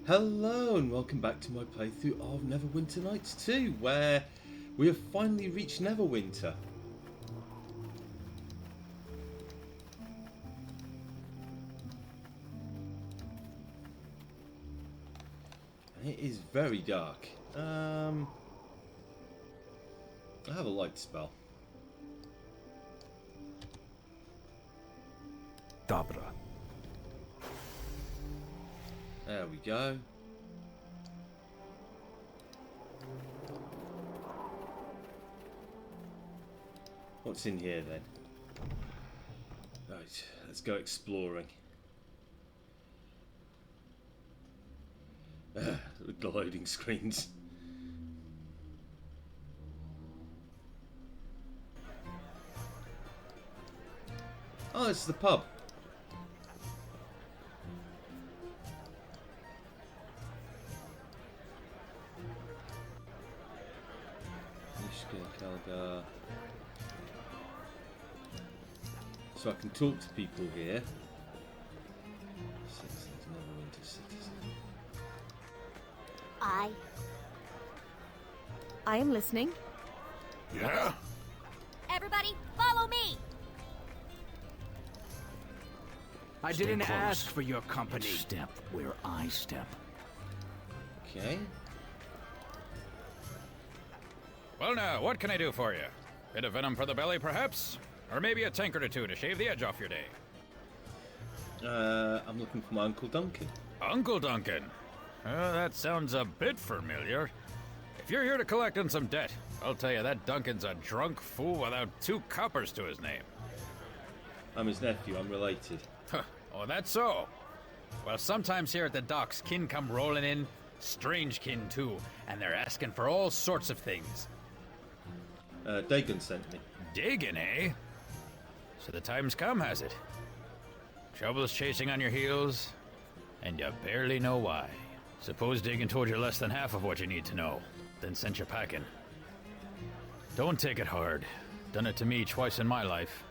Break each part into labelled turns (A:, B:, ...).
A: Hello and welcome back to my playthrough of Neverwinter Nights 2, where we have finally reached Neverwinter. And it is very dark. I have a light spell.
B: Dabra.
A: There we go. What's in here then? Right, let's go exploring. The loading screens. Oh, it's the pub. So I can talk to people here. Citizens, Neverwinter citizen.
C: I am listening.
B: Yeah?
C: Everybody, follow me!
D: I
B: Stay
D: didn't
B: close.
D: ask for your company.
B: Step where I step.
A: Okay.
E: Well now, what can I do for you? Bit of venom for the belly, perhaps? Or maybe a tankard or two to shave the edge off your day?
A: I'm looking for my Uncle Duncan.
E: Uncle Duncan? That sounds a bit familiar. If you're here to collect on some debt, I'll tell you that Duncan's a drunk fool without 2 coppers to his name.
A: I'm his nephew, I'm related.
E: Huh. Oh, that's so? Well, sometimes here at the docks, kin come rolling in, strange kin too, and they're asking for all sorts of things.
A: Dagon sent me.
E: Digging, eh? So the time's come, has it? Trouble's chasing on your heels, and you barely know why. Suppose Dagon told you less than half of what you need to know, then sent you packing. Don't take it hard. Done it to me twice in my life.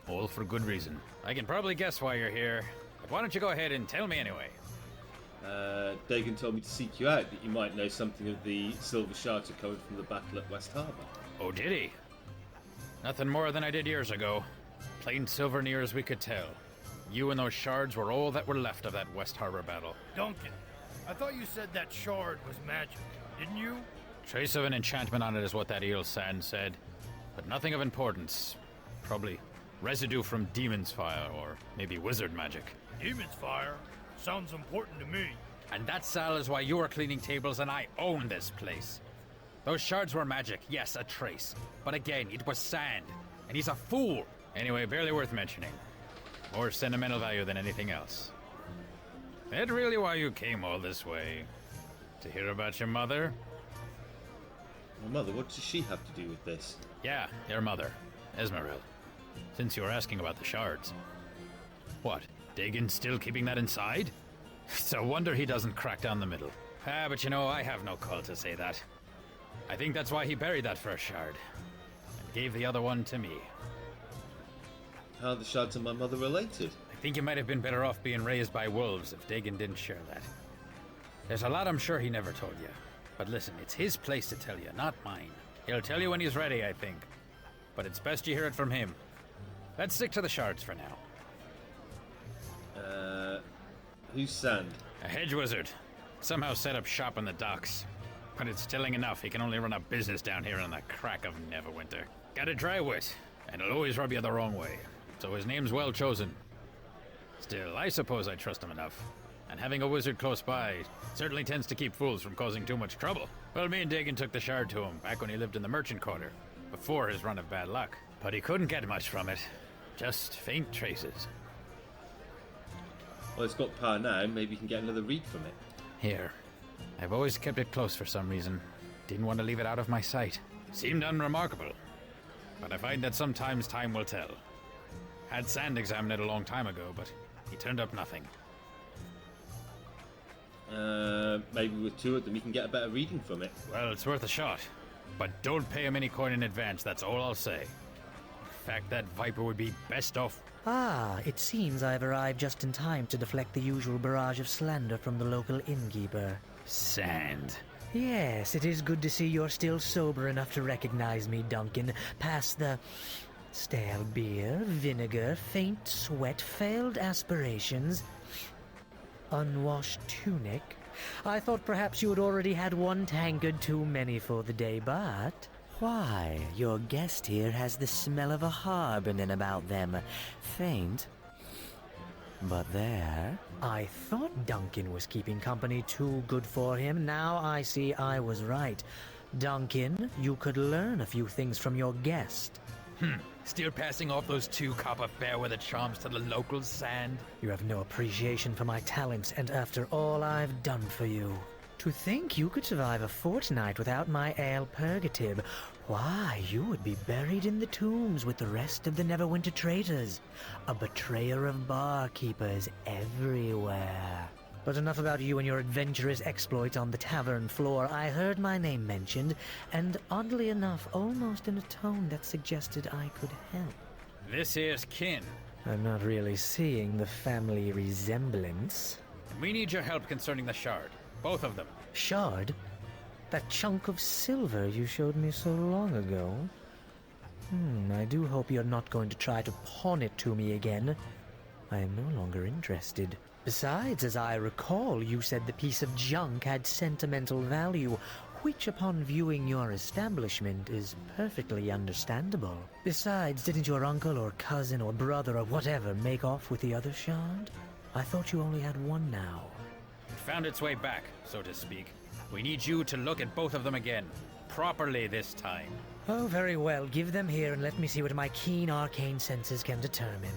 E: All for good reason. I can probably guess why you're here, but why don't you go ahead and tell me anyway?
A: Dagon told me to seek you out, that you might know something of the silver shards recovered from the battle at West Harbour.
E: Oh, did he? Nothing more than I did years ago. Plain silver near as we could tell. You and those shards were all that were left of that West Harbor battle.
F: Duncan, I thought you said that shard was magic, didn't you?
E: Trace of an enchantment on it is what that eel sand said, but nothing of importance. Probably residue from demon's fire, or maybe wizard magic.
F: Demon's fire? Sounds important to me.
E: And that, Sal, is why you are cleaning tables and I own this place. Those shards were magic, yes, a trace. But again, it was sand, and he's a fool. Anyway, barely worth mentioning. More sentimental value than anything else. That really why you came all this way? To hear about your mother?
A: My mother, what does she have to do with this?
E: Yeah, your mother, Esmeril. Since you were asking about the shards. What, Dagon's still keeping that inside? It's a wonder he doesn't crack down the middle. But you know, I have no call to say that. I think that's why he buried that first shard, and gave the other one to me.
A: How are the shards and my mother related?
E: I think you might have been better off being raised by wolves if Dagon didn't share that. There's a lot I'm sure he never told you. But listen, it's his place to tell you, not mine. He'll tell you when he's ready, I think. But it's best you hear it from him. Let's stick to the shards for now.
A: Who's Sand?
E: A hedge wizard. Somehow set up shop on the docks. But it's telling enough he can only run a business down here in the crack of Neverwinter. Got a dry wit, and he'll always rub you the wrong way. So his name's well chosen. Still, I suppose I trust him enough. And having a wizard close by certainly tends to keep fools from causing too much trouble. Well, me and Dagon took the shard to him back when he lived in the merchant quarter, before his run of bad luck. But he couldn't get much from it. Just faint traces.
A: Well, it's got power now, maybe you can get another read from it.
E: Here. I've always kept it close for some reason. Didn't want to leave it out of my sight. Seemed unremarkable. But I find that sometimes time will tell. Had Sand examine it a long time ago, but he turned up nothing.
A: Maybe with 2 of them you can get a better reading from it.
E: Well, it's worth a shot. But don't pay him any coin in advance, that's all I'll say. fact that Viper would be best off.
G: Ah, it seems I've arrived just in time to deflect the usual barrage of slander from the local innkeeper.
E: Sand.
G: Yes, it is good to see you're still sober enough to recognize me, Duncan, past the stale beer, vinegar, faint sweat, failed aspirations, unwashed tunic. I thought perhaps you had already had one tankard too many for the day, but why, your guest here has the smell of a harbonin about them. Faint, but there. I thought Duncan was keeping company too good for him. Now I see I was right. Duncan, you could learn a few things from your guest.
E: Still passing off those 2 copper fairweather charms to the locals, Sand?
G: You have no appreciation for my talents, and after all I've done for you. To think you could survive a fortnight without my ale purgative, why, you would be buried in the tombs with the rest of the Neverwinter traitors. A betrayer of barkeepers everywhere. But enough about you and your adventurous exploits on the tavern floor. I heard my name mentioned, and oddly enough, almost in a tone that suggested I could help.
E: This here's Kin.
G: I'm not really seeing the family resemblance.
E: We need your help concerning the shard. Both of them.
G: Shard? That chunk of silver you showed me so long ago? I do hope you're not going to try to pawn it to me again. I am no longer interested. Besides, as I recall, you said the piece of junk had sentimental value, which upon viewing your establishment is perfectly understandable. Besides, didn't your uncle or cousin or brother or whatever make off with the other shard? I thought you only had one now.
E: It found its way back, so to speak. We need you to look at both of them again. Properly this time.
G: Oh, very well. Give them here and let me see what my keen arcane senses can determine.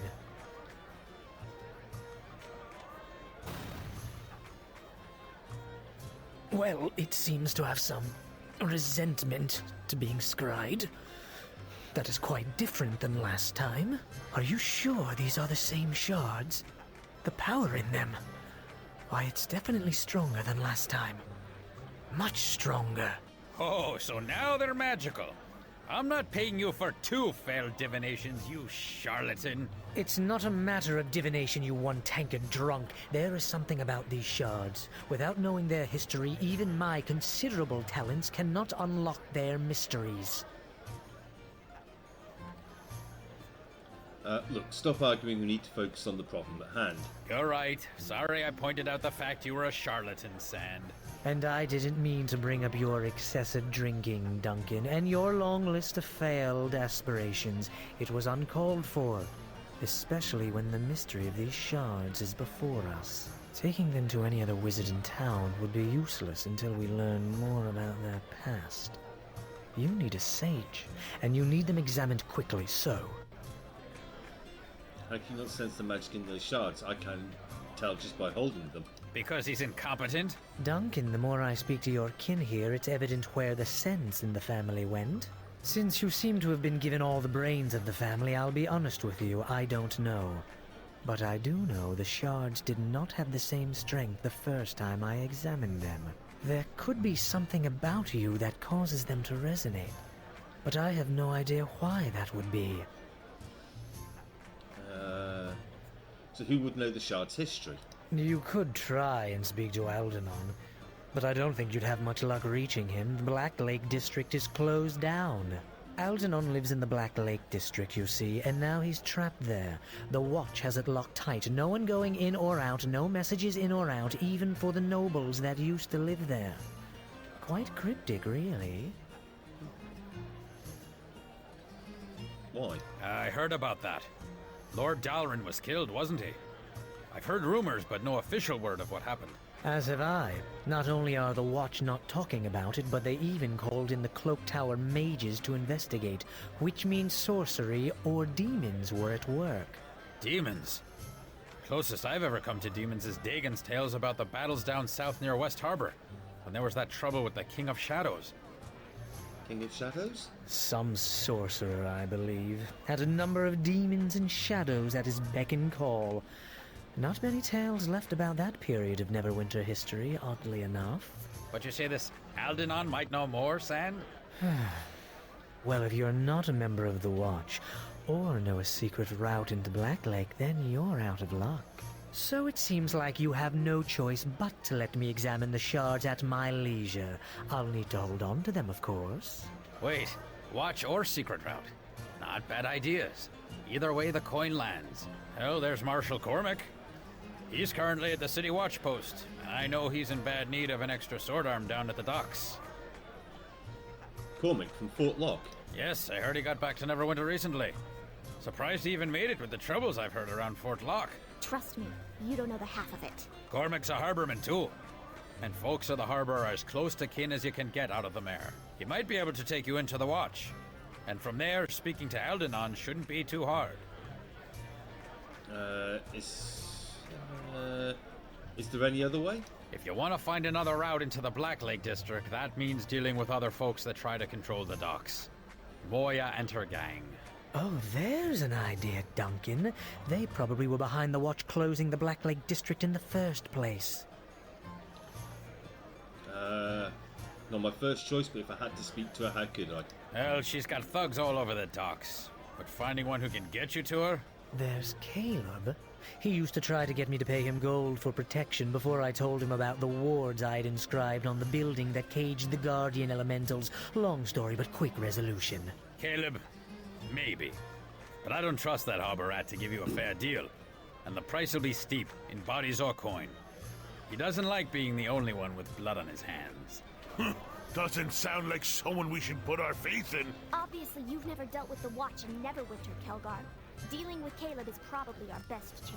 G: Well, it seems to have some resentment to being scryed. That is quite different than last time. Are you sure these are the same shards? The power in them? Why, it's definitely stronger than last time. Much stronger.
E: Oh, so now they're magical. I'm not paying you for 2 failed divinations, you charlatan.
G: It's not a matter of divination, you one-tankard drunk. There is something about these shards. Without knowing their history, even my considerable talents cannot unlock their mysteries.
A: Look, stop arguing. We need to focus on the problem at hand.
E: You're right. Sorry I pointed out the fact you were a charlatan, Sand.
G: And I didn't mean to bring up your excessive drinking, Duncan, and your long list of failed aspirations. It was uncalled for, especially when the mystery of these shards is before us. Taking them to any other wizard in town would be useless until we learn more about their past. You need a sage, and you need them examined quickly, so...
A: How can you not sense the magic in those shards? I can tell just by holding them.
E: Because he's incompetent?
G: Duncan, the more I speak to your kin here, it's evident where the sense in the family went. Since you seem to have been given all the brains of the family, I'll be honest with you, I don't know. But I do know the shards did not have the same strength the first time I examined them. There could be something about you that causes them to resonate, but I have no idea why that would be.
A: So who would know the shard's history?
G: You could try and speak to Algernon, but I don't think you'd have much luck reaching him. The Black Lake District is closed down. Algernon lives in the Black Lake District, you see, and now he's trapped there. The Watch has it locked tight. No one going in or out, no messages in or out, even for the nobles that used to live there. Quite cryptic, really.
A: Why?
E: I heard about that. Lord Dalrin was killed, wasn't he? I've heard rumors, but no official word of what happened.
G: As have I. Not only are the Watch not talking about it, but they even called in the Cloak Tower mages to investigate, which means sorcery or demons were at work.
E: Demons? Closest I've ever come to demons is Dagon's tales about the battles down south near West Harbor, when there was that trouble with the King of Shadows.
A: King of Shadows?
G: Some sorcerer, I believe, had a number of demons and shadows at his beck and call. Not many tales left about that period of Neverwinter history, oddly enough.
E: But you say this Algernon might know more, Sand?
G: Well, if you're not a member of the Watch, or know a secret route into Black Lake, then you're out of luck. So it seems like you have no choice but to let me examine the shards at my leisure. I'll need to hold on to them, of course.
E: Wait, watch or secret route. Not bad ideas. Either way, the coin lands. Hell, there's Marshal Cormac. He's currently at the city watch post, and I know he's in bad need of an extra sword arm down at the docks.
A: Cormac from Fort Lock.
E: Yes, I heard he got back to Neverwinter recently. Surprised he even made it with the troubles I've heard around Fort Lock.
C: Trust me, you don't know the half of it.
E: Cormac's a harborman too, and folks of the harbor are as close to kin as you can get out of the mare. He might be able to take you into the watch, and from there, speaking to Aldenon shouldn't be too hard.
A: Is there any other way?
E: If you want to find another route into the Black Lake district, that means dealing with other folks that try to control the docks. Moya and her gang.
G: Oh, there's an idea, Duncan. They probably were behind the watch closing the Black Lake district in the first place.
A: Not my first choice, but if I had to speak to her, how could I?
E: Well, she's got thugs all over the docks, but finding one who can get you to her?
G: There's Caleb. He used to try to get me to pay him gold for protection before I told him about the wards I'd inscribed on the building that caged the Guardian Elementals. Long story, but quick resolution.
E: Caleb, maybe. But I don't trust that harbor rat to give you a fair deal. And the price will be steep, in bodies or coin. He doesn't like being the only one with blood on his hands.
B: Doesn't sound like someone we should put our faith in.
C: Obviously, you've never dealt with the Watch in Neverwinter, Kelgar. Dealing with Caleb is probably our best chance.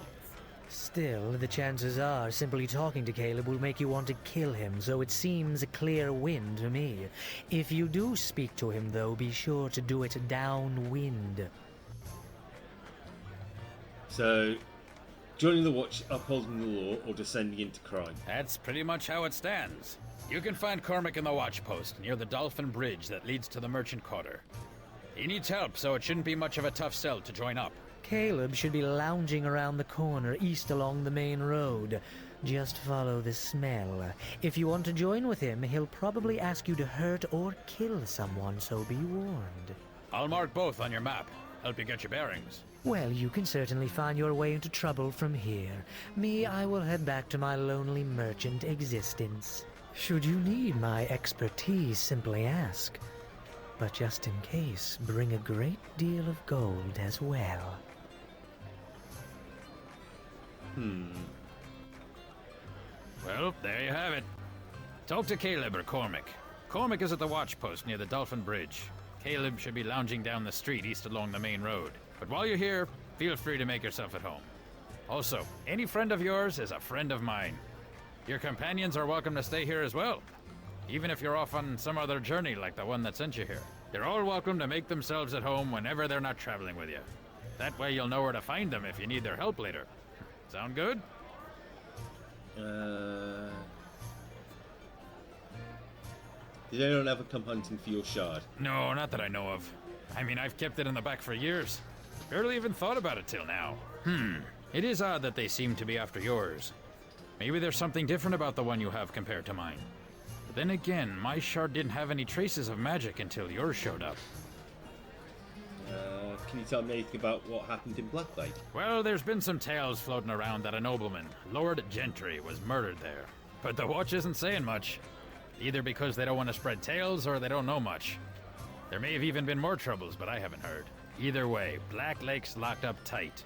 G: Still, the chances are simply talking to Caleb will make you want to kill him, so it seems a clear win to me. If you do speak to him, though, be sure to do it downwind.
A: So, joining the watch, upholding the law, or descending into crime?
E: That's pretty much how it stands. You can find Cormac in the watch post near the Dolphin Bridge that leads to the Merchant Quarter. He needs help, so it shouldn't be much of a tough sell to join up.
G: Caleb should be lounging around the corner east along the main road. Just follow the smell. If you want to join with him, he'll probably ask you to hurt or kill someone, so be warned.
E: I'll mark both on your map. Help you get your bearings.
G: Well, you can certainly find your way into trouble from here. Me, I will head back to my lonely merchant existence. Should you need my expertise, simply ask. But just in case, bring a great deal of gold as well.
E: Well, there you have it. Talk to Caleb or Cormac. Cormac is at the watch post near the Dolphin Bridge. Caleb should be lounging down the street east along the main road. But while you're here, feel free to make yourself at home. Also, any friend of yours is a friend of mine. Your companions are welcome to stay here as well, even if you're off on some other journey like the one that sent you here. They're all welcome to make themselves at home whenever they're not traveling with you. That way you'll know where to find them if you need their help later. Sound good?
A: Did anyone ever come hunting for your shard?
E: No, not that I know of. I mean, I've kept it in the back for years. Barely even thought about it till now. It is odd that they seem to be after yours. Maybe there's something different about the one you have compared to mine. But then again, my shard didn't have any traces of magic until yours showed up.
A: Can you tell me anything about what happened in Black Lake?
E: Well, there's been some tales floating around that a nobleman, Lord Gentry, was murdered there. But the Watch isn't saying much. Either because they don't want to spread tales or they don't know much. There may have even been more troubles, but I haven't heard. Either way, Black Lake's locked up tight.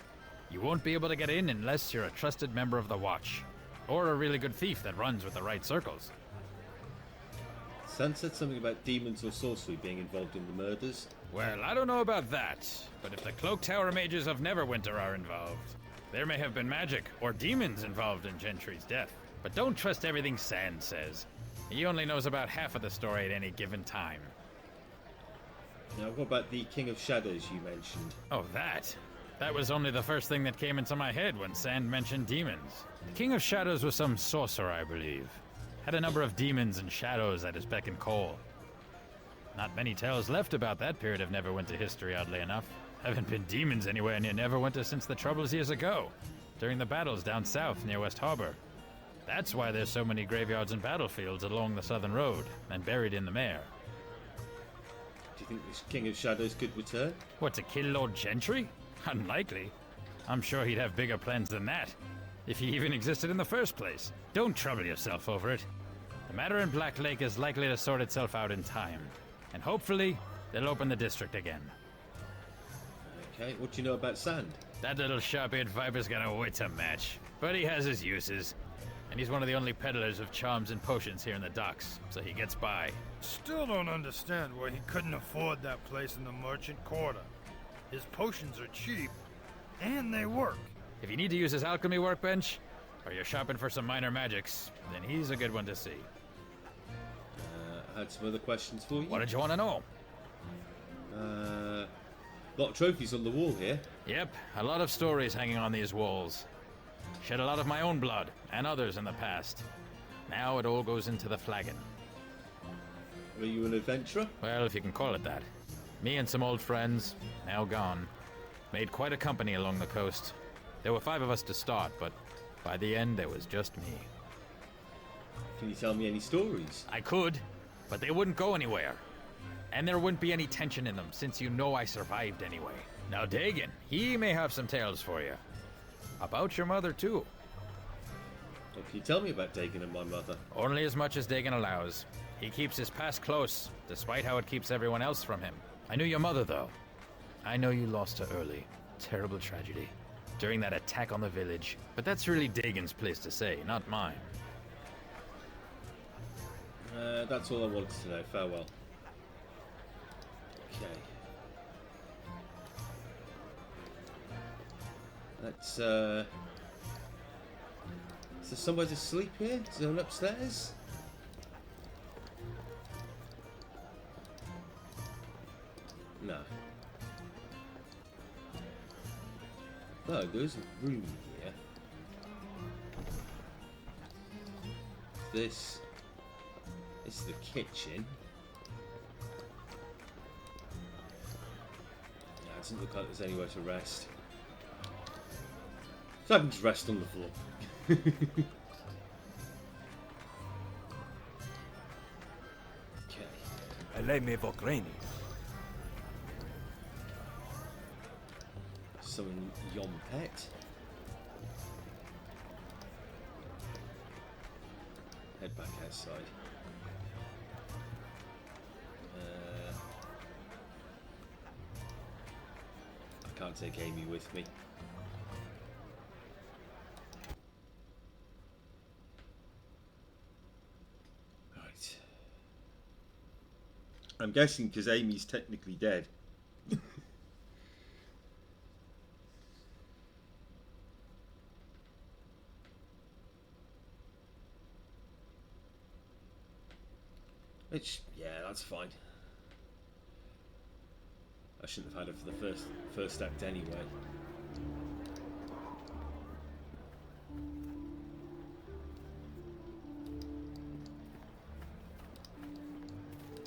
E: You won't be able to get in unless you're a trusted member of the Watch. Or a really good thief that runs with the right circles.
A: Sun said something about demons or sorcery being involved in the murders.
E: Well, I don't know about that, but if the Cloak Tower mages of Neverwinter are involved, there may have been magic or demons involved in Gentry's death. But don't trust everything Sand says. He only knows about half of the story at any given time.
A: Now, what about the King of Shadows you mentioned?
E: Oh, that? That was only the first thing that came into my head when Sand mentioned demons. The King of Shadows was some sorcerer, I believe. Had a number of demons and shadows at his beck and call. Not many tales left about that period of Neverwinter history, oddly enough. Haven't been demons anywhere near Neverwinter since the Troubles years ago, during the battles down south near West Harbor. That's why there's so many graveyards and battlefields along the southern road, and buried in the mare.
A: Do you think this King of Shadows could return?
E: What, to kill Lord Gentry? Unlikely. I'm sure he'd have bigger plans than that, if he even existed in the first place. Don't trouble yourself over it. The matter in Black Lake is likely to sort itself out in time, and hopefully they'll open the district again.
A: Okay, what do you know about Sand?
E: That little sharp-eared viper's got a wit to match, but he has his uses. And he's one of the only peddlers of charms and potions here in the docks, so he gets by.
F: Still don't understand why he couldn't afford that place in the merchant quarter. His potions are cheap, and they work.
E: If you need to use his alchemy workbench, or you're shopping for some minor magics, then he's a good one to see.
A: I had some other questions for you.
E: What did you want to know?
A: Lot of trophies on the wall here.
E: Yep, a lot of stories hanging on these walls. Shed a lot of my own blood, and others in the past. Now it all goes into the flagon.
A: Are you an adventurer?
E: Well, if you can call it that. Me and some old friends, now gone, made quite a company along the coast. There were 5 of us to start, but by the end there was just me.
A: Can you tell me any stories?
E: I could, but they wouldn't go anywhere. And there wouldn't be any tension in them, since you know I survived anyway. Now Dagon, he may have some tales for you. About your mother, too.
A: What can you tell me about Dagon and my mother?
E: Only as much as Dagon allows. He keeps his past close, despite how it keeps everyone else from him. I knew your mother, though. I know you lost her early. Terrible tragedy. During that attack on the village. But that's really Dagon's place to say, not mine.
A: That's all I wanted to know. Farewell. Okay. Let's, is there somewhere to sleep here? Is there one upstairs? No. No, there's a room here. This is the kitchen. Yeah, it doesn't look like there's anywhere to rest. So I can just rest on the floor. Okay.
D: Lei me vokraini.
A: Summon Yom Pet. Head back outside. I can't take Amy with me. Right. I'm guessing because Amy's technically dead. Which, yeah, that's fine. I shouldn't have had it for the first act anyway.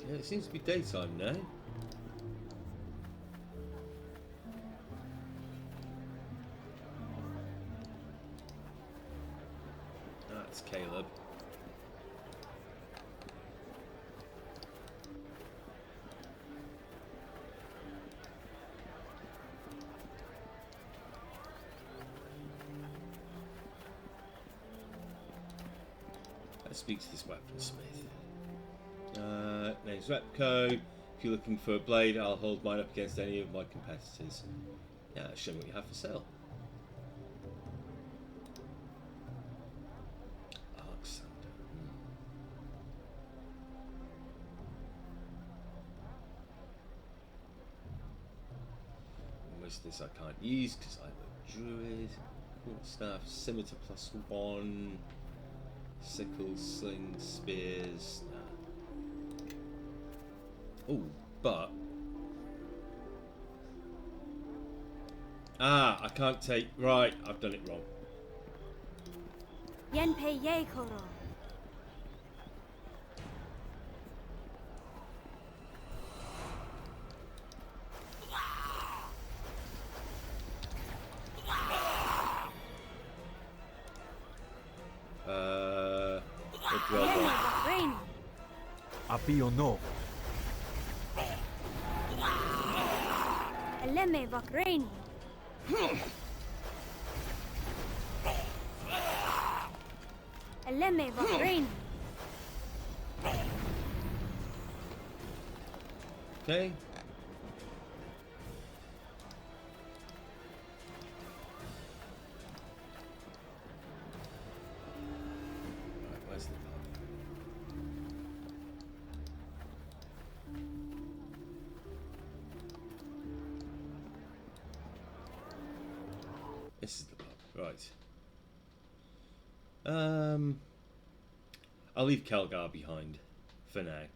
A: Yeah, it seems to be daytime now. That's Caleb. Let's speak to this weaponsmith. Name's Repco. If you're looking for a blade, I'll hold mine up against any of my competitors. Yeah, show me what you have for sale. Alexander. Most of this I can't use because I'm a druid. Staff, scimitar +1. Sickles, slings, spears. Oh, but I can't take. Right, I've done it wrong.
C: Yenpei ye koro.
G: Apio no.
C: Eleme Vakreni. Eleme Vakreni.
A: Okay. Right, where's the pub? This is the pub, right. I'll leave Kelgar behind for now,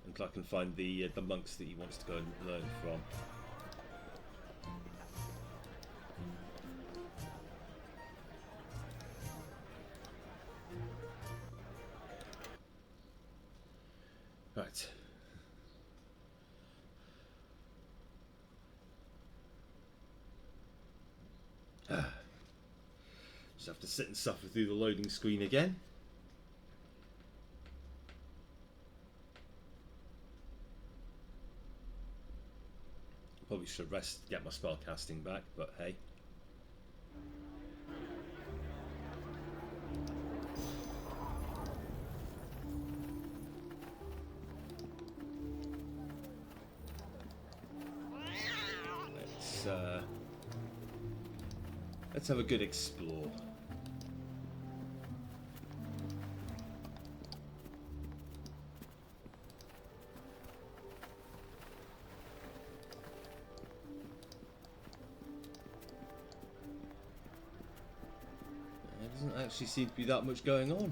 A: until I can find the monks that he wants to go and learn from. Right. Just have to sit and suffer through the loading screen again. Probably should rest to get my spell casting back, but hey. Let's have a good explore. There doesn't actually seem to be that much going on.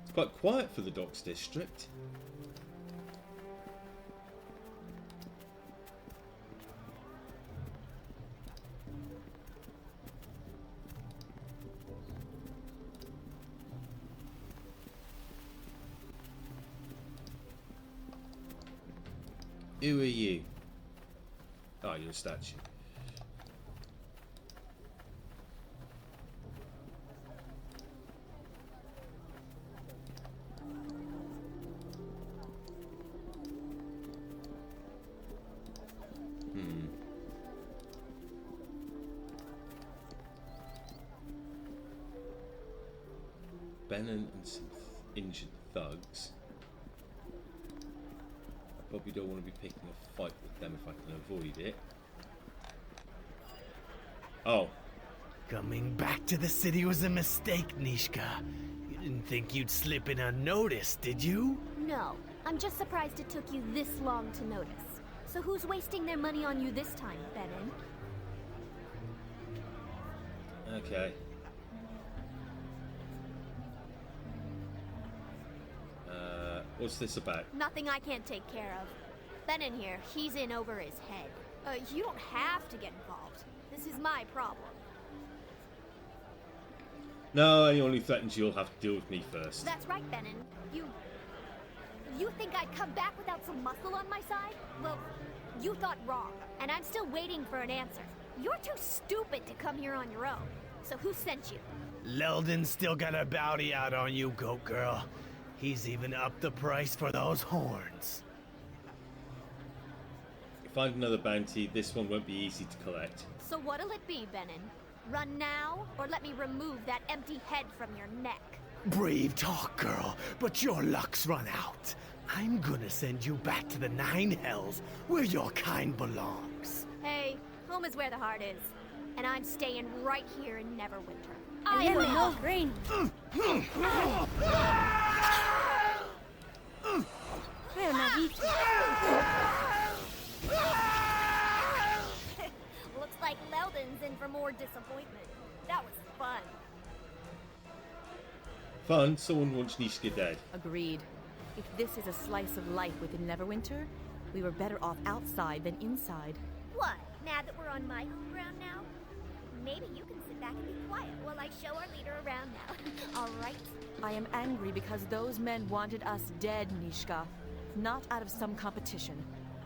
A: It's quite quiet for the Docks District. Who are you? Oh, you're a statue. Benon and some injured thugs. I probably don't want to be picking a fight with them if I can avoid it. Oh.
H: Coming back to the city was a mistake, Nishka. You didn't think you'd slip in unnoticed, did you?
C: No, I'm just surprised it took you this long to notice. So who's wasting their money on you this time, Benon?
A: Okay. What's this about?
C: Nothing I can't take care of. Benon here, he's in over his head. You don't have to get involved. This is my problem.
A: No, anyone who threatens you will have to deal with me first.
C: That's right, Benon. You think I'd come back without some muscle on my side? Well, you thought wrong, and I'm still waiting for an answer. You're too stupid to come here on your own. So who sent you?
H: Leldon's still got a bounty out on you, goat girl. He's even upped the price for those horns.
A: Find another bounty. This one won't be easy to collect.
C: So what'll it be, Benon? Run now, or let me remove that empty head from your neck?
H: Brave talk, girl, but your luck's run out. I'm gonna send you back to the Nine Hells, where your kind belongs.
C: Hey, home is where the heart is. And I'm staying right here in Neverwinter. I am no green. Looks like Leldon's in for more disappointment. That was fun.
A: Fun? Someone wants Nishka dead.
I: Agreed. If this is a slice of life within Neverwinter, we were better off outside than inside.
C: What? Now that we're on my home ground now? Maybe you can sit back and be quiet while I show our leader around now. All right?
I: I am angry because those men wanted us dead, Nishka. Not out of some competition.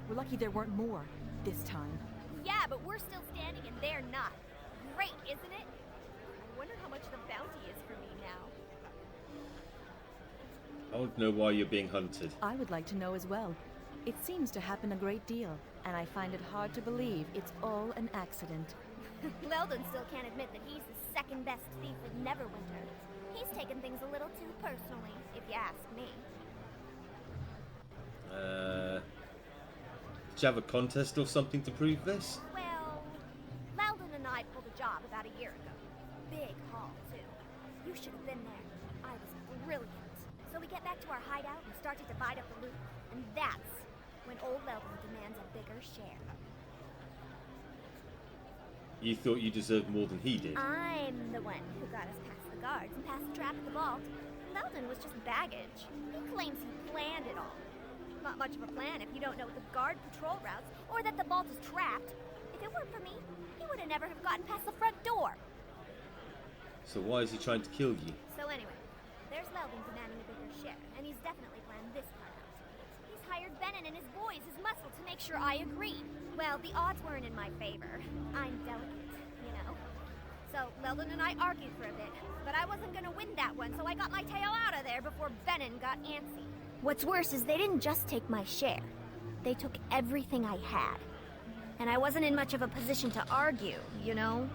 I: We're lucky there weren't more this time.
C: Yeah, but we're still standing and they're not. Great, isn't it? I wonder how much the bounty is for me now.
A: I want to know why you're being hunted.
I: I would like to know as well. It seems to happen a great deal, and I find it hard to believe it's all an accident.
C: Weldon still can't admit that he's the second best thief with Neverwinter. He's taken things a little too personally, if you ask me.
A: Did you have a contest or something to prove this?
C: Well, Weldon and I pulled a job about a year ago. Big haul, too. You should have been there. I was brilliant. So we get back to our hideout and start to divide up the loot, and that's when old Weldon demands a bigger share.
A: You thought you deserved more than he did?
C: I'm the one who got us past the guards and past the trap at the vault. Weldon was just baggage. He claims he planned it all. Not much of a plan if you don't know the guard patrol routes or that the vault is trapped. If it weren't for me, he would have never have gotten past the front door.
A: So why is he trying to kill you?
C: So anyway, there's Weldon demanding a bigger share, and he's definitely planned this part out. He's hired Benin and his boys as muscle to make sure I agree. Well, the odds weren't in my favor. I'm delicate, you know. So Weldon and I argued for a bit, but I wasn't gonna win that one, so I got my tail out of there before Benin got antsy. What's worse is they didn't just take my share. They took everything I had. And I wasn't in much of a position to argue, you know?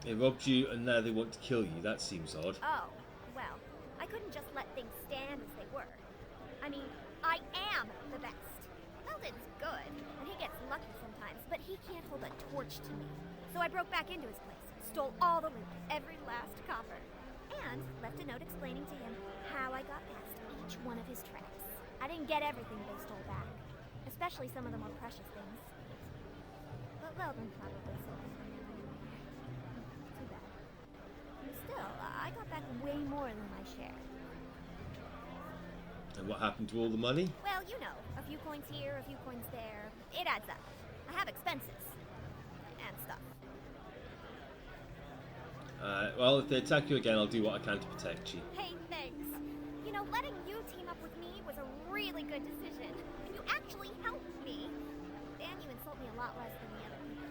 A: They robbed you and now they want to kill you. That seems odd.
C: Oh, well, I couldn't just let things stand as they were. I mean, I am the best. Weldon's good, and he gets lucky sometimes, but he can't hold a torch to me. So I broke back into his place, stole all the loot, every last copper, and left a note explaining to him how I got past each one of his traps. I didn't get everything they stole back, especially some of the more precious things. But Weldon probably sold them anyway. Too bad. Still, I got back way more than my share.
A: And what happened to all the money?
C: Well, you know, a few coins here, a few coins there. It adds up. I have expenses. And stuff.
A: Well, if they attack you again, I'll do what I can to protect you.
C: Hey, thanks. You know, letting you team up with me was a really good decision. You actually helped me. And you insult me a lot less than the other people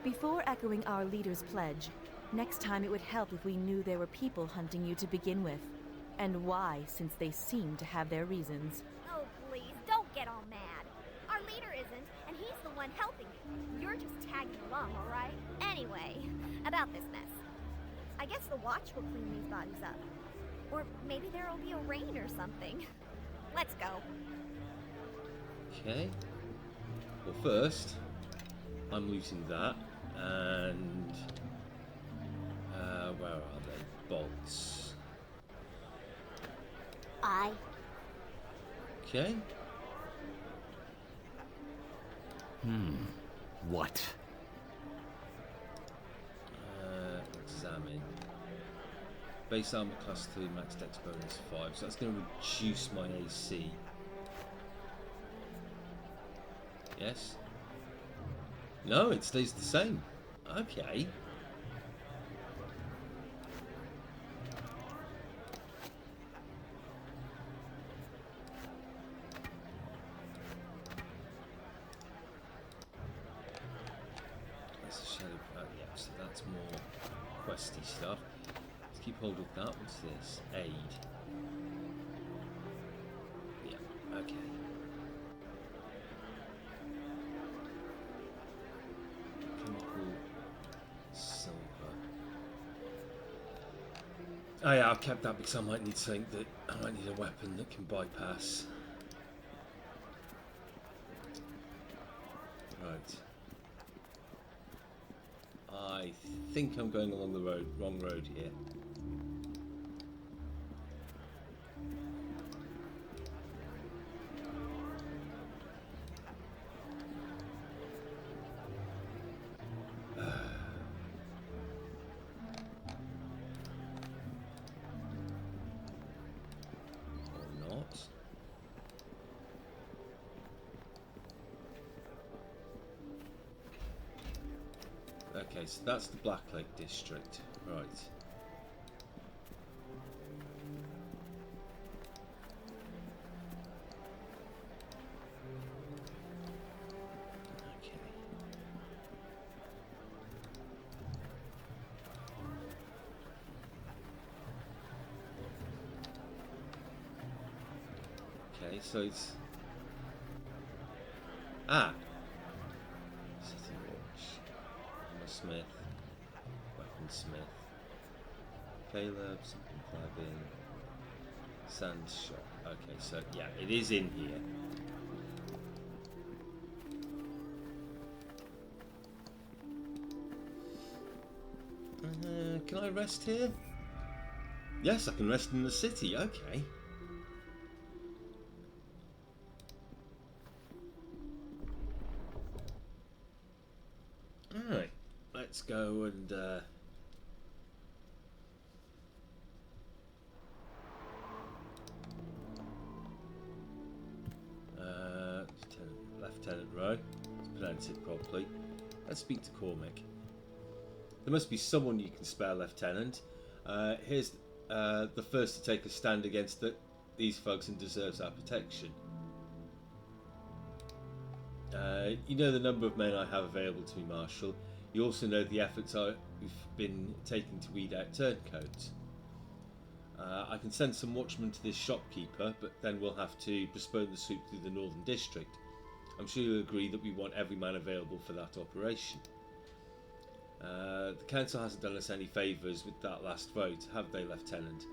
C: do.
I: Before echoing our leader's pledge, next time it would help if we knew there were people hunting you to begin with. And why, since they seem to have their reasons.
C: Oh, please, don't get all mad. Our leader isn't, and he's the one helping you. You're just tagging along, all right? Anyway, about this mess. I guess the watch will clean these bodies up. Or maybe there'll be a rain or something. Let's go.
A: Okay. Well, first, I'm losing that. And... where are they? Bolts. Okay.
H: What?
A: Examine. Base armor class 3, max dex bonus 5. So that's going to reduce my AC. Yes? No, it stays the same. Okay. That's a shadow. Yeah, so that's more questy stuff. Let's keep hold of that. What's this? Aid. Yeah, okay. Chemical silver. Oh yeah, I've kept that because I might need something that I might need a weapon that can bypass. Right. I think I'm going along the wrong road here. Or not. Okay, so that's the Black Lake district, right. Okay. Okay, so it's... Ah! City Watch. Armor Smith. Weaponsmith. Caleb, something cladding. Sand shop. Okay, so yeah, it is in here. Can I rest here? Yes, I can rest in the city. Okay. Alright, let's go and Lieutenant Rowe, let's pronounce it properly. Let's speak to Cormac. There must be someone you can spare, Lieutenant. Here's the first to take a stand against these folks and deserves our protection. You know the number of men I have available to me, Marshal. You also know the efforts I've been taking to weed out turncoats. I can send some watchmen to this shopkeeper, but then we'll have to postpone the sweep through the Northern District. I'm sure you'll agree that we want every man available for that operation. The Council hasn't done us any favours with that last vote, have they, Lieutenant?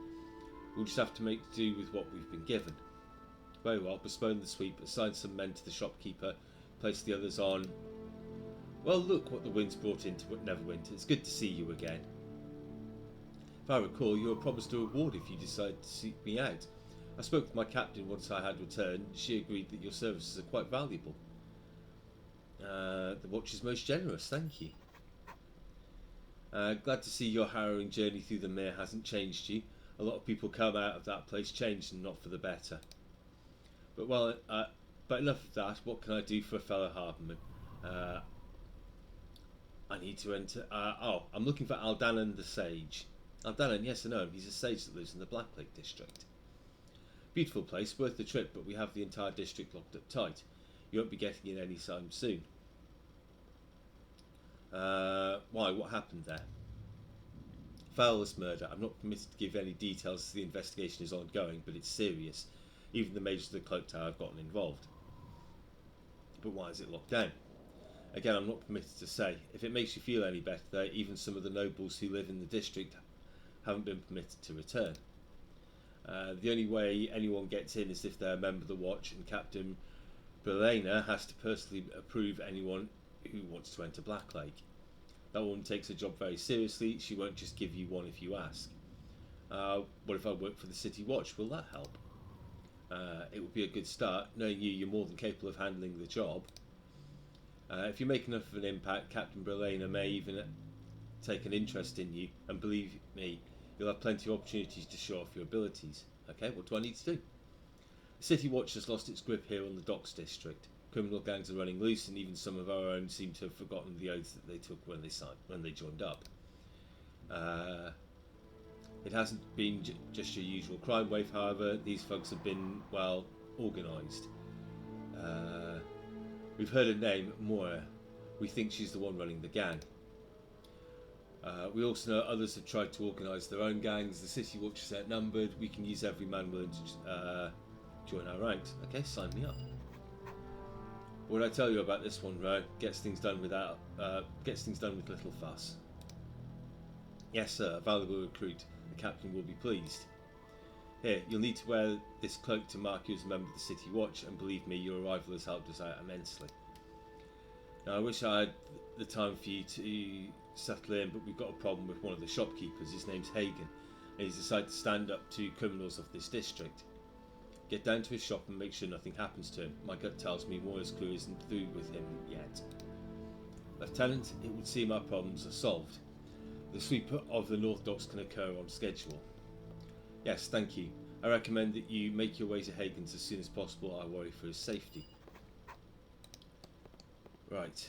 A: We'll just have to make do with what we've been given. Very well, postpone the sweep, assign some men to the shopkeeper, place the others on... Well, look what the wind's brought into Neverwinter. It's good to see you again. If I recall, you were promised a reward if you decide to seek me out. I spoke with my captain once I had returned. She agreed that your services are quite valuable. The watch is most generous, thank you. Glad to see your harrowing journey through the Mere hasn't changed you. A lot of people come out of that place changed and not for the better. But well, but enough of that. What can I do for a fellow harborman? I need to enter... I'm looking for Aldanan the Sage. Aldanan, yes I know him. He's a sage that lives in the Black Lake district. Beautiful place, worth the trip, but we have the entire district locked up tight. You won't be getting in any time soon. Why? What happened there? Foulest murder. I'm not permitted to give any details as the investigation is ongoing, but it's serious. Even the majors of the cloak tower have gotten involved. But why is it locked down? Again, I'm not permitted to say. If it makes you feel any better, though, even some of the nobles who live in the district haven't been permitted to return. The only way anyone gets in is if they're a member of the Watch, and Captain Belena has to personally approve anyone who wants to enter Black Lake. That woman takes her job very seriously. She won't just give you one if you ask. What if I work for the City Watch? Will that help? It would be a good start. Knowing you, you're more than capable of handling the job. If you make enough of an impact, Captain Belena may even take an interest in you, and believe me, you'll have plenty of opportunities to show off your abilities. Okay, what do I need to do? The City Watch has lost its grip here on the Docks District. Criminal gangs are running loose, and even some of our own seem to have forgotten the oaths that they took when they joined up. It hasn't been just your usual crime wave, however. These folks have been, well, organised. We've heard her name, Moira. We think she's the one running the gang. We also know others have tried to organise their own gangs. The City Watch is outnumbered. We can use every man willing to join our ranks. Okay, sign me up. What did I tell you about this one, Ro? Gets things done with little fuss. Yes, sir. A valuable recruit. The captain will be pleased. Here, you'll need to wear this cloak to mark you as a member of the City Watch, and believe me, your arrival has helped us out immensely. Now, I wish I had the time for you to settle in, but we've got a problem with one of the shopkeepers. His name's Hagen, and he's decided to stand up to criminals of this district. Get down to his shop and make sure nothing happens to him. My gut tells me Moira's crew isn't through with him yet. Lieutenant, it would seem our problems are solved. The sweep of the North Docks can occur on schedule. Yes, thank you. I recommend that you make your way to Hagen's as soon as possible. I worry for his safety. Right.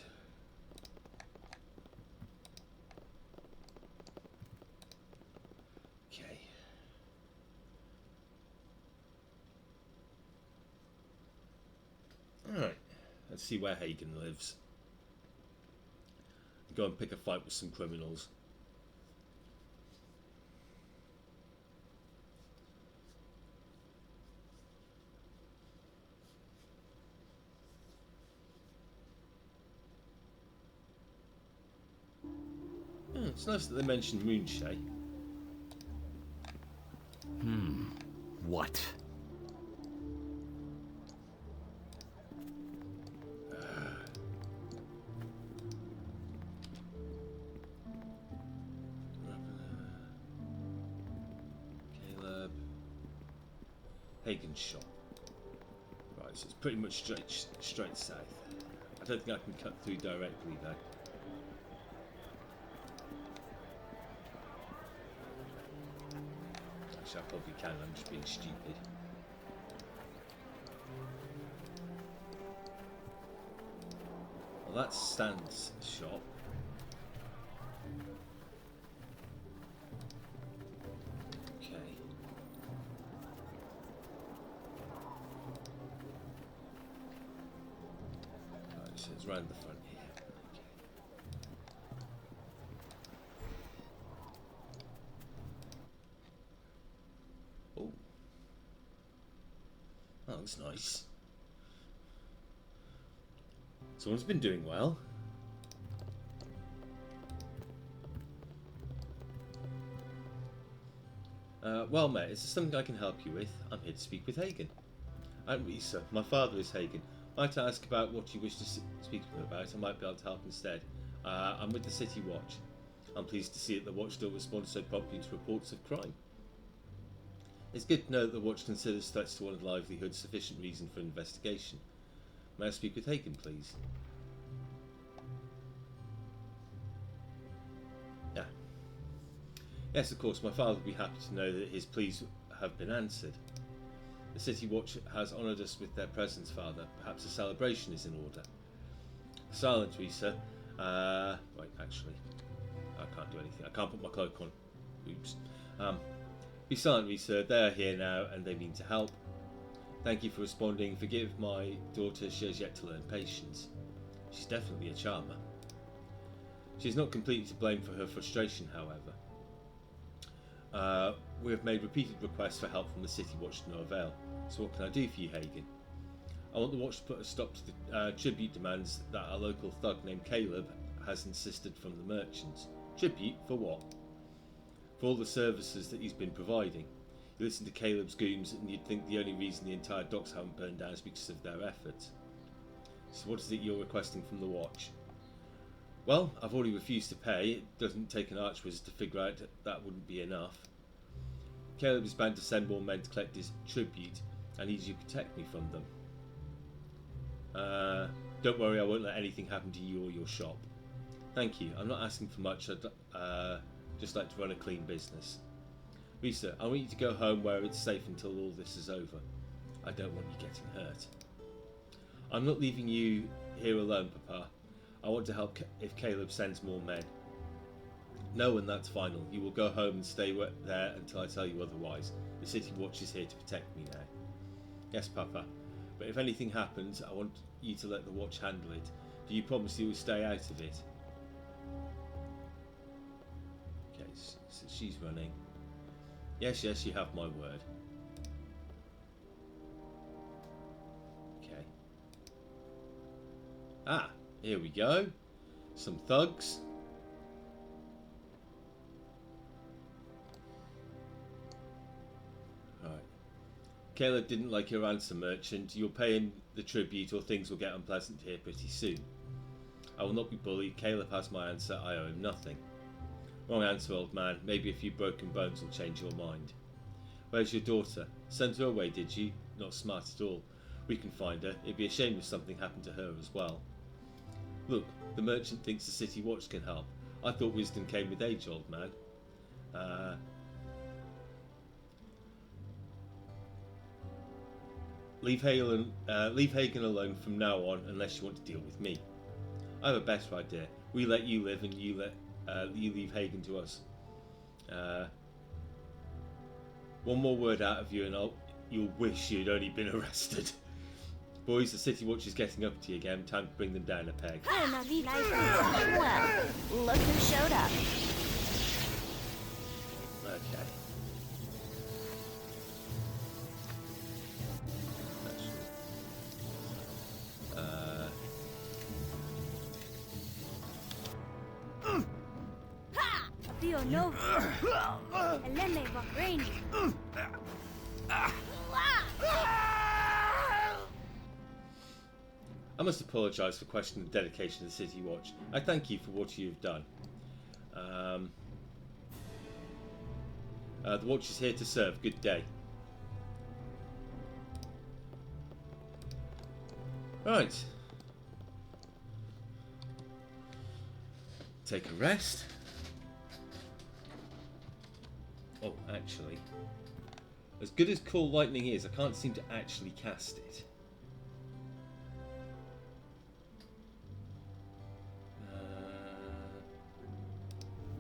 A: Okay. Alright. Let's see where Hagen lives. Go and pick a fight with some criminals. It's nice that they mentioned Moonshay.
H: What?
A: Caleb. Hagen's shop. Right, so it's pretty much straight south. I don't think I can cut through directly though. Actually, I probably can. I'm just being stupid. Well, that's Stan's shop. Okay. Right, so it's round the front here. Okay. Oh. That looks nice. Someone's been doing well. Well, mate, is there something I can help you with? I'm here to speak with Hagen. I'm Risa. My father is Hagen. Might I ask about what you wish to speak to him about? I might be able to help instead. I'm with the City Watch. I'm pleased to see that the Watch don't respond so promptly to reports of crime. It's good to know that the Watch considers threats to one's livelihood sufficient reason for investigation. May I speak with Hagen, please? Yeah. Yes, of course, my father would be happy to know that his pleas have been answered. The City Watch has honoured us with their presence, Father. Perhaps a celebration is in order. Silent, Risa. Right, actually, I can't do anything. I can't put my cloak on. Oops. Be silent, Risa. They are here now, and they mean to help. Thank you for responding. Forgive my daughter. She has yet to learn patience. She's definitely a charmer. She is not completely to blame for her frustration, however. We have made repeated requests for help from the City Watch to no avail. So what can I do for you, Hagen? I want the Watch to put a stop to the tribute demands that a local thug named Caleb has insisted from the merchants. Tribute for what? For all the services that he's been providing. You listen to Caleb's goons and you'd think the only reason the entire docks haven't burned down is because of their efforts. So what is it you're requesting from the Watch? Well, I've already refused to pay. It doesn't take an archwizard to figure out that wouldn't be enough. Caleb is bound to send more men to collect his tribute. I need you to protect me from them. Don't worry, I won't let anything happen to you or your shop. Thank you. I'm not asking for much. I'd just like to run a clean business. Risa, I want you to go home where it's safe until all this is over. I don't want you getting hurt. I'm not leaving you here alone, Papa. I want to help if Caleb sends more men. No, and that's final. You will go home and stay there until I tell you otherwise. The City Watch is here to protect me now. Yes, Papa. But if anything happens, I want you to let the Watch handle it. Do you promise you will stay out of it? Okay, so she's running. Yes, you have my word. Okay. Ah, here we go. Some thugs. Right. Caleb didn't like your answer, merchant. You'll pay him the tribute or things will get unpleasant here pretty soon. I will not be bullied. Caleb has my answer. I owe him nothing. Wrong answer, old man. Maybe a few broken bones will change your mind. Where's your daughter? Sent her away, did you? Not smart at all. We can find her. It'd be a shame if something happened to her as well. Look, the merchant thinks the City Watch can help. I thought wisdom came with age, old man. Leave Hagen alone from now on unless you want to deal with me. I have a better idea. We let you live and you leave Hagen to us. One more word out of you and you'll wish you'd only been arrested. Boys, the City Watch is getting up to you again. Time to bring them down a peg.
C: Well, look who showed up.
A: Okay.
C: Io no. Eleme Vagreni.
A: I must apologise for questioning the dedication of the City Watch. I thank you for what you've done. The Watch is here to serve. Good day. Right. Take a rest. Oh, actually, as good as Call Lightning is, I can't seem to actually cast it.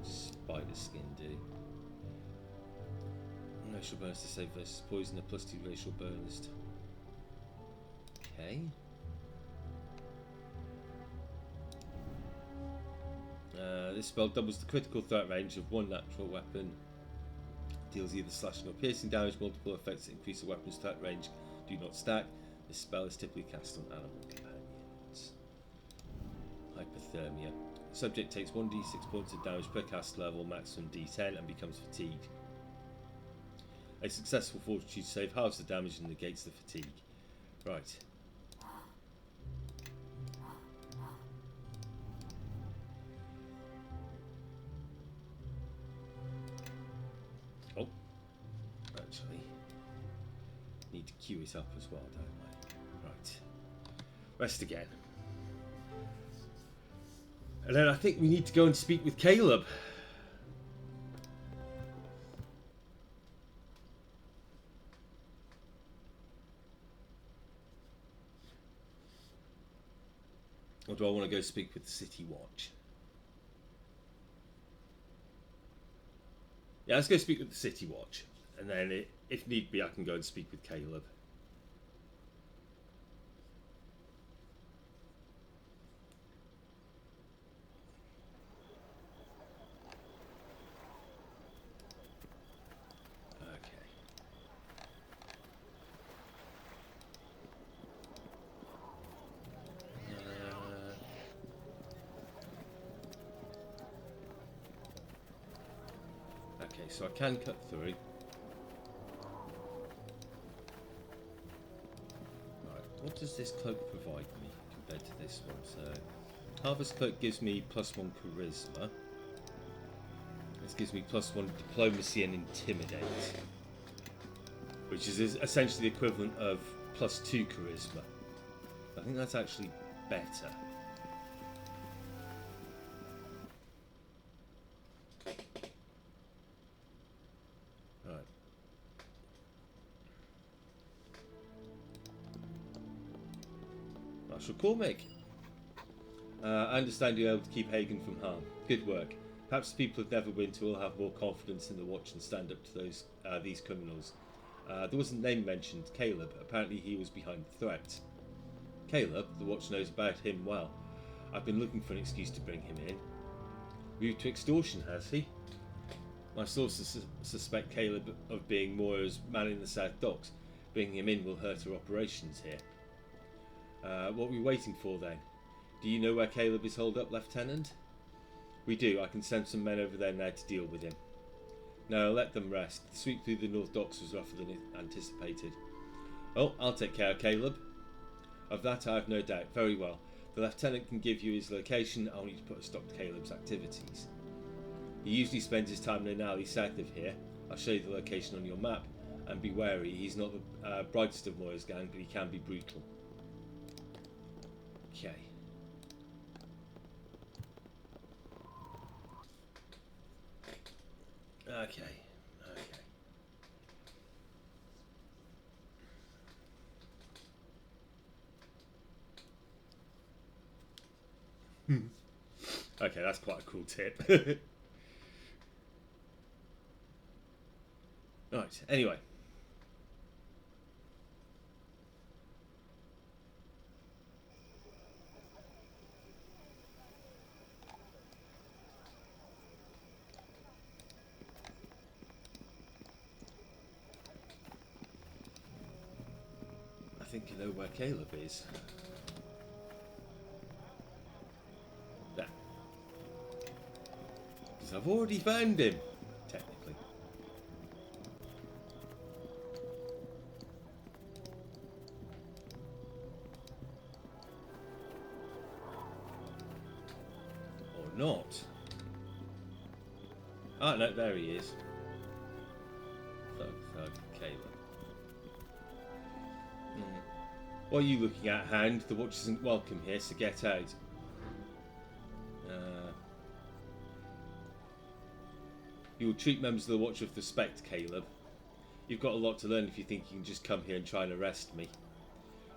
A: Spider skin do. Racial bonus to save versus poison, a +2 racial bonus. Okay. This spell doubles the critical threat range of one natural weapon. Deals either slashing or piercing damage. Multiple effects that increase the weapon's threat range do not stack. This spell is typically cast on animal companions. Hypothermia. The subject takes 1d6 points of damage per cast level, maximum d10, and becomes fatigued. A successful fortitude save halves the damage and negates the fatigue. Right. Oh. Actually. Need to queue it up as well, don't I? Right. Rest again. And then I think we need to go and speak with Caleb. Or do I want to go speak with the City Watch? Yeah, let's go speak with the City Watch. And then, if need be, I can go and speak with Caleb. Okay, so I can cut through. Right, what does this cloak provide me compared to this one? So, Harvest Cloak gives me +1 charisma. This gives me +1 diplomacy and intimidate, which is essentially the equivalent of +2 charisma. I think that's actually better. Marshal Cormac. I understand you're able to keep Hagen from harm. Good work. Perhaps the people of Neverwinter will have more confidence in the Watch and stand up to these criminals. There was a name mentioned, Caleb. Apparently he was behind the threat. Caleb, the Watch knows about him well. I've been looking for an excuse to bring him in. Moved to extortion, has he? My sources suspect Caleb of being Moira's man in the South Docks. Bringing him in will hurt our operations here. What are we waiting for then? Do you know where Caleb is holed up, Lieutenant? We do. I can send some men over there now to deal with him. No, let them rest. The sweep through the North Docks was rougher than anticipated. Oh, I'll take care of Caleb. Of that I have no doubt. Very well. The Lieutenant can give you his location. I'll need to put a stop to Caleb's activities. He usually spends his time in an alley south of here. I'll show you the location on your map. And be wary. He's not the brightest of Moira's gang, but he can be brutal. Okay. Okay. Okay, that's quite a cool tip. Right, anyway. I think I know where Caleb is. There. Because I've already found him, technically. Or not. Oh no, there he is. Thug, Caleb. What are you looking at, Hand? The watch isn't welcome here, so get out. You will treat members of the watch with respect, Caleb. You've got a lot to learn if you think you can just come here and try and arrest me.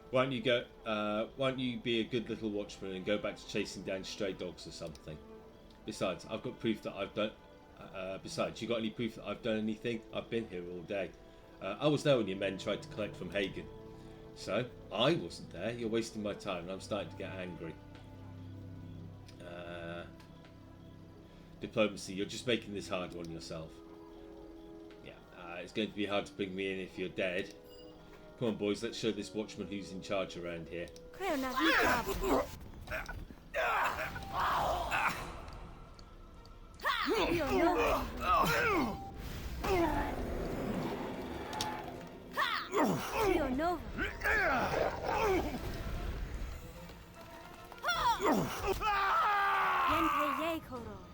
A: Why don't you be a good little watchman and go back to chasing down stray dogs or something? Besides, I've got proof that I've done. Besides, you got any proof that I've done anything? I've been here all day. I was there when your men tried to collect from Hagen. So, I wasn't there. You're wasting my time and I'm starting to get angry. Diplomacy, you're just making this hard on yourself. Yeah, it's going to be hard to bring me in if you're dead. Come on, boys, let's show this watchman who's in charge around here.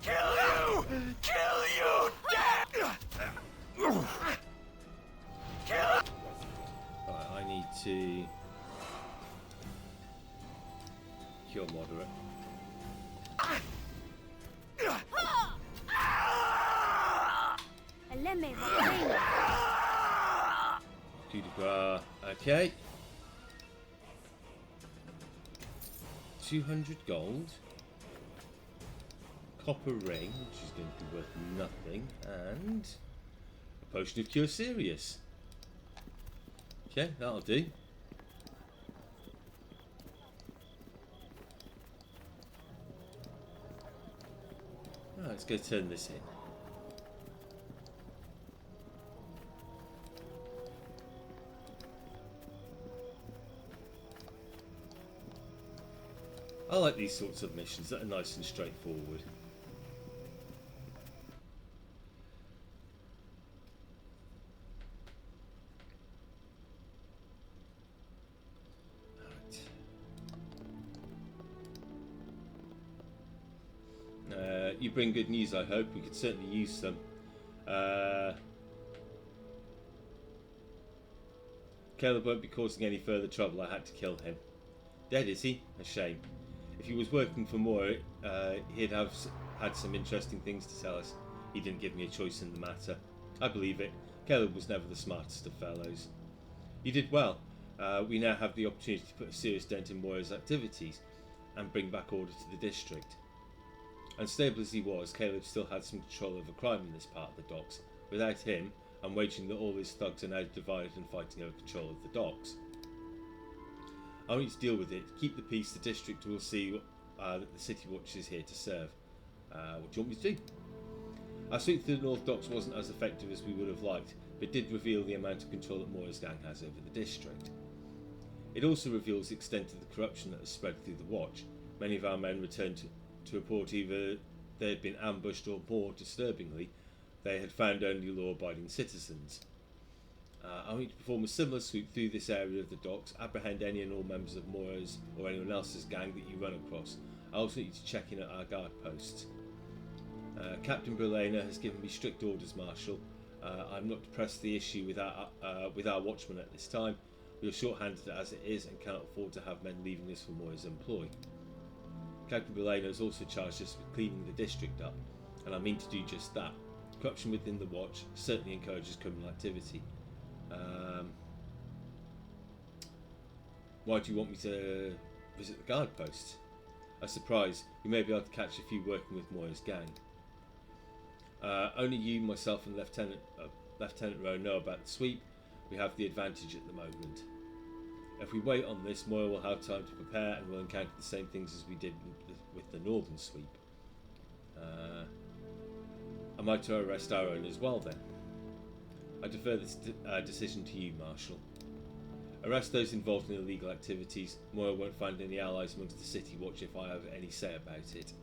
H: Kill you! Kill you! Dead! Kill!
A: Alright, I need to cure moderate. Coup de grace. Okay. 200 gold. Copper ring, which is going to be worth nothing, and a potion of cure serious. Okay, that'll do. Right, let's go turn this in. I like these sorts of missions that are nice and straightforward. You bring good news, I hope. We could certainly use some. Caleb won't be causing any further trouble. I had to kill him. Dead, is he? A shame. If he was working for more, he'd have had some interesting things to tell us. He didn't give me a choice in the matter. I believe it. Caleb was never the smartest of fellows. You did well. We now have the opportunity to put a serious dent in Moira's activities and bring back order to the district. Unstable as he was, Caleb still had some control over crime in this part of the docks. Without him, I'm wagering that all his thugs are now divided and fighting over control of the docks. I want you to deal with it. Keep the peace. The district will see that the City Watch is here to serve. What do you want me to do? Our sweep through the North Docks wasn't as effective as we would have liked, but did reveal the amount of control that Moira's gang has over the district. It also reveals the extent of the corruption that has spread through the Watch. Many of our men returned to report either they had been ambushed or, more disturbingly, they had found only law-abiding citizens. I want you to perform a similar sweep through this area of the docks, apprehend any and all members of Moira's or anyone else's gang that you run across. I also need you to check in at our guard posts. Captain Brelena has given me strict orders, Marshal. I'm not to press the issue with our watchmen at this time. We are short-handed as it is and cannot afford to have men leaving us for Moira's employ. Captain Brelena has also charged us with cleaning the district up, and I mean to do just that. Corruption within the Watch certainly encourages criminal activity. Why do you want me to visit the guard posts? A surprise, we may be able to catch a few working with Moira's gang. Only you, myself and Lieutenant Rowe know about the sweep. We have the advantage at the moment. If we wait on this, Moira will have time to prepare and will encounter the same things as we did with the northern sweep. Am I to arrest our own as well then? I defer this decision to you, Marshal. Arrest those involved in illegal activities. Moira won't find any allies amongst the City Watch if I have any say about it.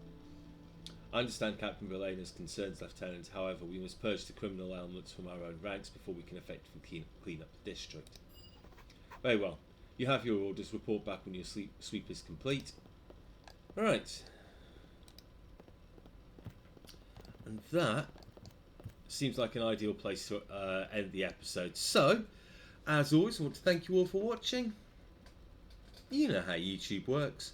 A: I understand Captain Verlaina's concerns, Lieutenant. However, we must purge the criminal elements from our own ranks before we can effectively clean up the district. Very well. You have your orders. Report back when your sweep is complete. Alright. And that seems like an ideal place to end the episode. So, as always, I want to thank you all for watching. You know how YouTube works.